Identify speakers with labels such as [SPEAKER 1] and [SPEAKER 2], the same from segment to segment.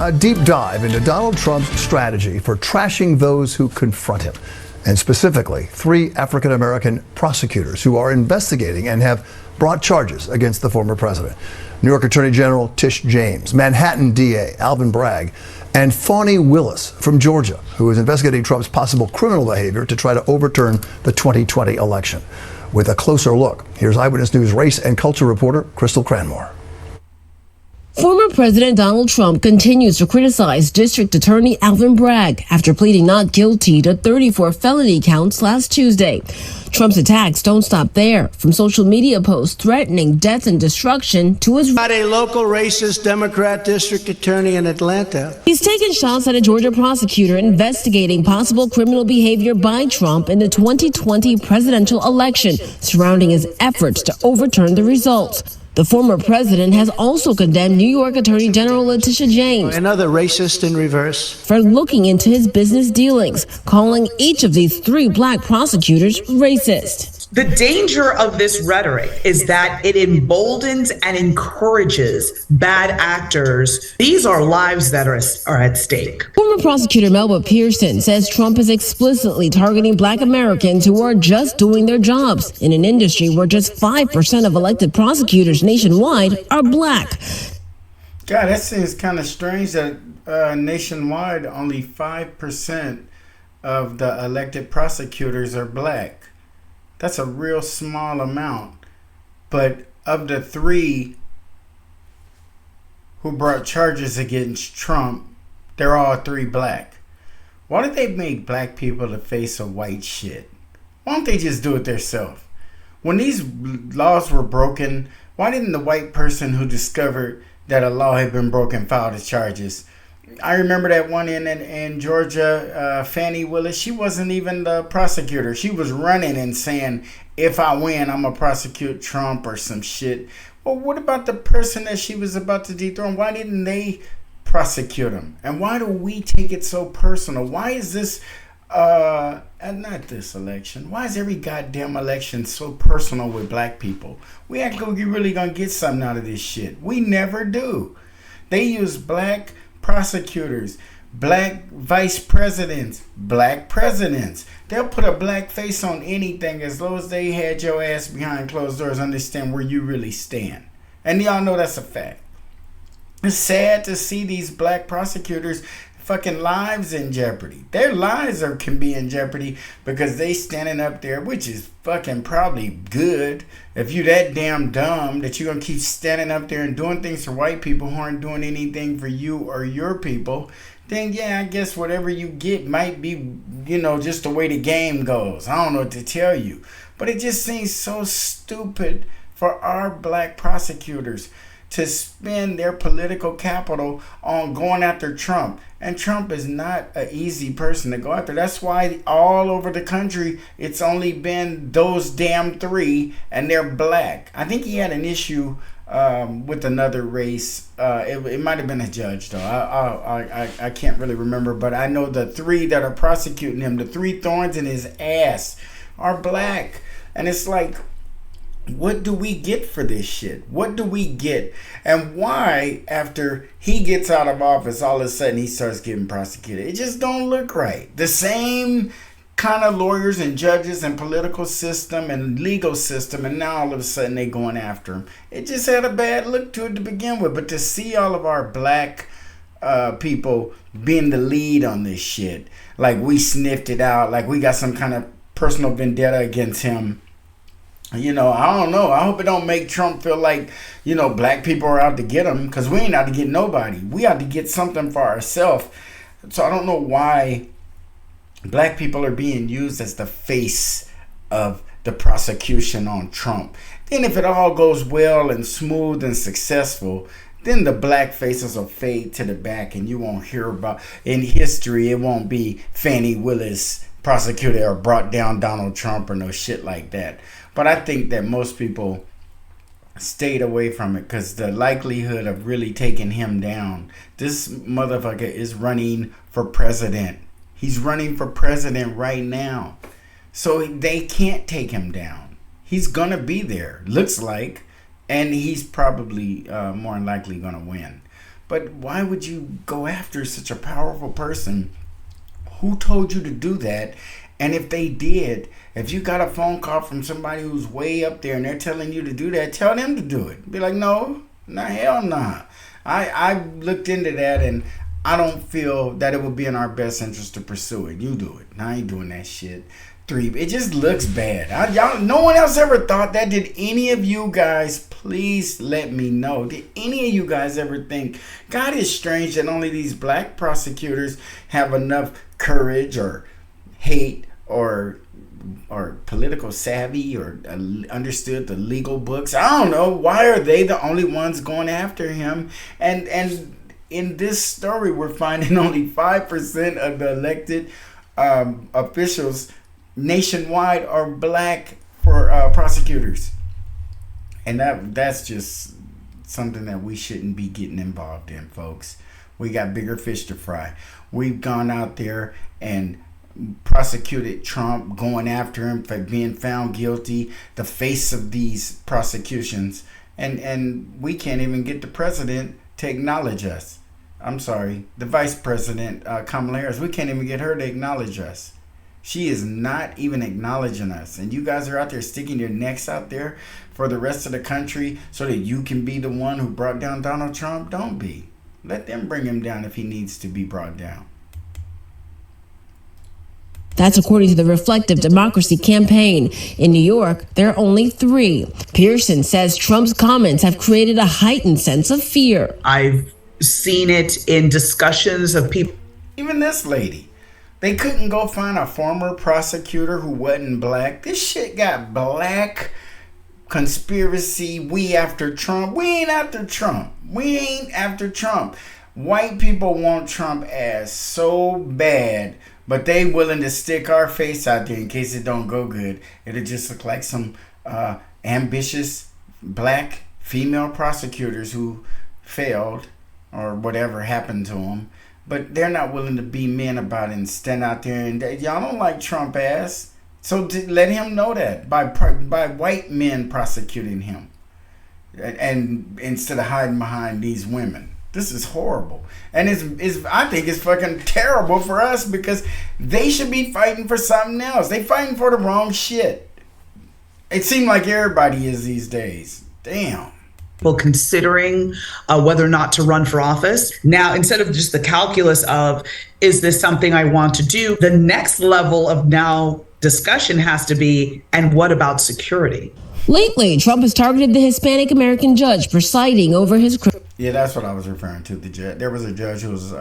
[SPEAKER 1] A deep dive into Donald Trump's strategy for trashing those who confront him, and specifically 3 African-American prosecutors who are investigating and have brought charges against the former president. New York Attorney General Tish James, Manhattan DA Alvin Bragg, and Fani Willis from Georgia, who is investigating Trump's possible criminal behavior to try to overturn the 2020 election. With a closer look, here's Eyewitness News race and culture reporter Crystal Cranmore.
[SPEAKER 2] Former President Donald Trump continues to criticize District Attorney Alvin Bragg after pleading not guilty to 34 felony counts last Tuesday. Trump's attacks don't stop there, from social media posts threatening death and destruction to his
[SPEAKER 3] a local racist Democrat district attorney in Atlanta.
[SPEAKER 2] He's taken shots at a Georgia prosecutor investigating possible criminal behavior by Trump in the 2020 presidential election surrounding his efforts to overturn the results. The former president has also condemned New York Attorney General Letitia James,
[SPEAKER 3] another racist in reverse,
[SPEAKER 2] for looking into his business dealings, calling each of these 3 black prosecutors racist.
[SPEAKER 4] The danger of this rhetoric is that it emboldens and encourages bad actors. These are lives that are at stake.
[SPEAKER 2] Former prosecutor Melba Pearson says Trump is explicitly targeting black Americans who are just doing their jobs in an industry where just 5% of elected prosecutors nationwide are black.
[SPEAKER 5] God, that seems kind of strange that nationwide only 5% of the elected prosecutors are black. That's a real small amount. But of the 3 who brought charges against Trump, they're all 3 black. Why did they make black people the face of white shit? Why don't they just do it themselves? When these laws were broken, why didn't the white person who discovered that a law had been broken file the charges? I remember that one in Georgia, Fani Willis. She wasn't even the prosecutor. She was running and saying, if I win, I'm going to prosecute Trump or some shit. Well, what about the person that she was about to dethrone? Why didn't they prosecute him? And why do we take it so personal? Why is this, not this election, why is every goddamn election so personal with black people? We act like we're really going to get something out of this shit. We never do. They use black prosecutors, black vice presidents, black presidents. They'll put a black face on anything as long as they had your ass behind closed doors, understand where you really stand. And y'all know that's a fact. It's sad to see these black prosecutors fucking lives in jeopardy. Their lives can be in jeopardy because they standing up there, which is fucking probably good. If you that damn dumb that you're gonna keep standing up there and doing things for white people who aren't doing anything for you or your people, then yeah, I guess whatever you get might be, just the way the game goes. I don't know what to tell you. But it just seems so stupid for our black prosecutors to spend their political capital on going after Trump. And Trump is not an easy person to go after. That's why all over the country, it's only been those damn 3, and they're black. I think he had an issue with another race. It might have been a judge, though. I can't really remember. But I know the 3 that are prosecuting him, the 3 thorns in his ass, are black. And it's like, what do we get for this shit? What do we get? And why, after he gets out of office, all of a sudden he starts getting prosecuted? It just don't look right. The same kind of lawyers and judges and political system and legal system, and now all of a sudden they going after him. It just had a bad look to it to begin with. But to see all of our black people being the lead on this shit, like we sniffed it out, like we got some kind of personal vendetta against him. I don't know. I hope it don't make Trump feel like, black people are out to get him, because we ain't out to get nobody. We out to get something for ourselves. So I don't know why black people are being used as the face of the prosecution on Trump. Then if it all goes well and smooth and successful, then the black faces will fade to the back and you won't hear about, in history, it won't be Fani Willis prosecuted or brought down Donald Trump or no shit like that. But I think that most people stayed away from it because the likelihood of really taking him down, this motherfucker is running for president. He's running for president right now. So they can't take him down. He's going to be there, looks like, and he's probably more than likely going to win. But why would you go after such a powerful person? Who told you to do that? And if they did, if you got a phone call from somebody who's way up there and they're telling you to do that, tell them to do it. Be like, no, hell nah. I looked into that, and I don't feel that it would be in our best interest to pursue it. You do it. I ain't doing that shit. It just looks bad. Y'all, no one else ever thought that. Did any of you guys? Please let me know. Did any of you guys ever think, God, is strange that only these black prosecutors have enough courage or hate or political savvy or understood the legal books? I don't know. Why are they the only ones going after him? And in this story, we're finding only 5% of the elected officials nationwide are black for prosecutors. And that's just something that we shouldn't be getting involved in, folks. We got bigger fish to fry. We've gone out there and prosecuted Trump, going after him for being found guilty, the face of these prosecutions, and we can't even get the president to acknowledge us. I'm sorry, the vice president, Kamala Harris, we can't even get her to acknowledge us. She is not even acknowledging us. And you guys are out there sticking your necks out there for the rest of the country so that you can be the one who brought down Donald Trump. Don't be. Let them bring him down if he needs to be brought down.
[SPEAKER 2] That's according to the Reflective Democracy campaign. In New York, there are only 3. Pearson says Trump's comments have created a heightened sense of fear.
[SPEAKER 4] I've seen it in discussions of people.
[SPEAKER 5] Even this lady. They couldn't go find a former prosecutor who wasn't black. This shit got black conspiracy. We after Trump. We ain't after Trump. We ain't after Trump. White people want Trump ass so bad, but they willing to stick our face out there in case it don't go good. It'll just look like some ambitious black female prosecutors who failed or whatever happened to them. But they're not willing to be men about it and stand out there and y'all don't like Trump ass. So to let him know that by white men prosecuting him, and instead of hiding behind these women. This is horrible. And I think it's fucking terrible for us because they should be fighting for something else. They fighting for the wrong shit. It seems like everybody is these days. Damn.
[SPEAKER 4] People considering whether or not to run for office. Now, instead of just the calculus of, is this something I want to do? The next level of now discussion has to be, and what about security?
[SPEAKER 2] Lately, Trump has targeted the Hispanic American judge presiding over his...
[SPEAKER 5] Yeah, that's what I was referring to. The judge. There was a judge who was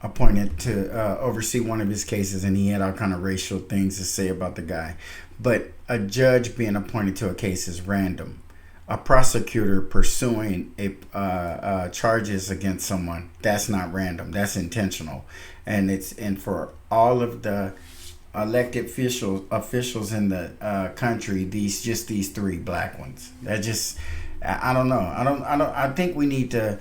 [SPEAKER 5] appointed to oversee one of his cases, and he had all kind of racial things to say about the guy. But a judge being appointed to a case is random. A prosecutor pursuing a charges against someone, that's not random. That's intentional, and for all of the elected officials in the country, these 3 black ones. That just, I don't know. I think we need to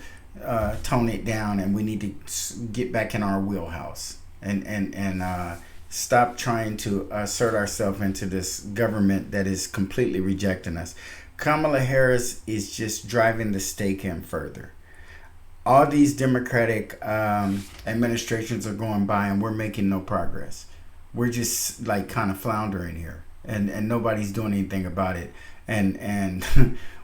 [SPEAKER 5] tone it down, and we need to get back in our wheelhouse and stop trying to assert ourselves into this government that is completely rejecting us. Kamala Harris is just driving the stake in further. All these Democratic administrations are going by, and we're making no progress. We're just like kind of floundering here, and nobody's doing anything about it. And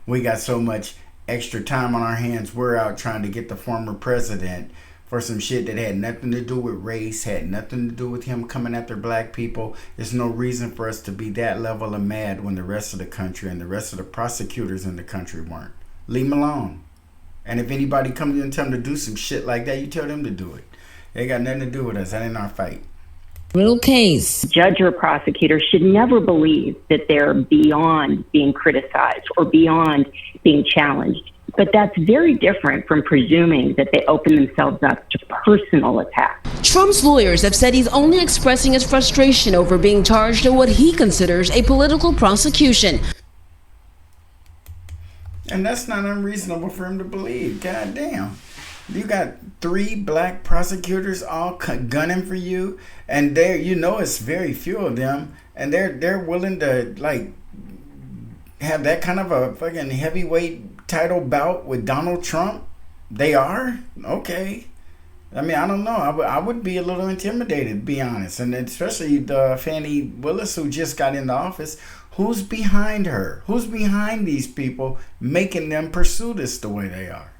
[SPEAKER 5] we got so much extra time on our hands. We're out trying to get the former president for some shit that had nothing to do with race, had nothing to do with him coming after black people. There's no reason for us to be that level of mad when the rest of the country and the rest of the prosecutors in the country weren't. Leave them alone. And if anybody comes in and tell them to do some shit like that, you tell them to do it. They got nothing to do with us. That ain't our fight.
[SPEAKER 2] Real case.
[SPEAKER 6] Judge or prosecutor should never believe that they're beyond being criticized or beyond being challenged. But that's very different from presuming that they open themselves up to personal attack.
[SPEAKER 2] Trump's lawyers have said he's only expressing his frustration over being charged in what he considers a political prosecution.
[SPEAKER 5] And that's not unreasonable for him to believe. God damn. You got 3 black prosecutors all gunning for you, and it's very few of them, and they're willing to like have that kind of a fucking heavyweight title bout with Donald Trump. They are? Okay. I mean, I don't know. I would be a little intimidated, to be honest. And especially the Fannie Willis, who just got into office. Who's behind her? Who's behind these people making them pursue this the way they are?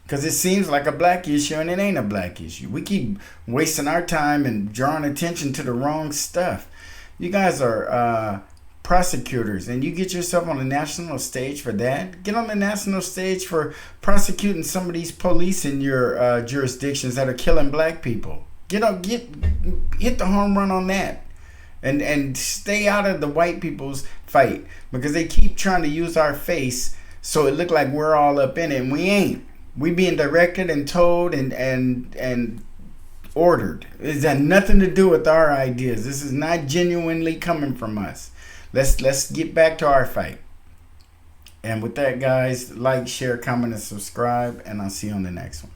[SPEAKER 5] Because it seems like a black issue, and it ain't a black issue. We keep wasting our time and drawing attention to the wrong stuff. You guys are prosecutors, and you get yourself on the national stage for that. Get on the national stage for prosecuting some of these police in your jurisdictions that are killing black people. Hit the home run on that. And stay out of the white people's fight, because they keep trying to use our face so it look like we're all up in it, and we ain't. We being directed and told and ordered. It has nothing to do with our ideas. This is not genuinely coming from us. Let's get back to our fight. And with that, guys, like, share, comment, and subscribe, and I'll see you on the next one.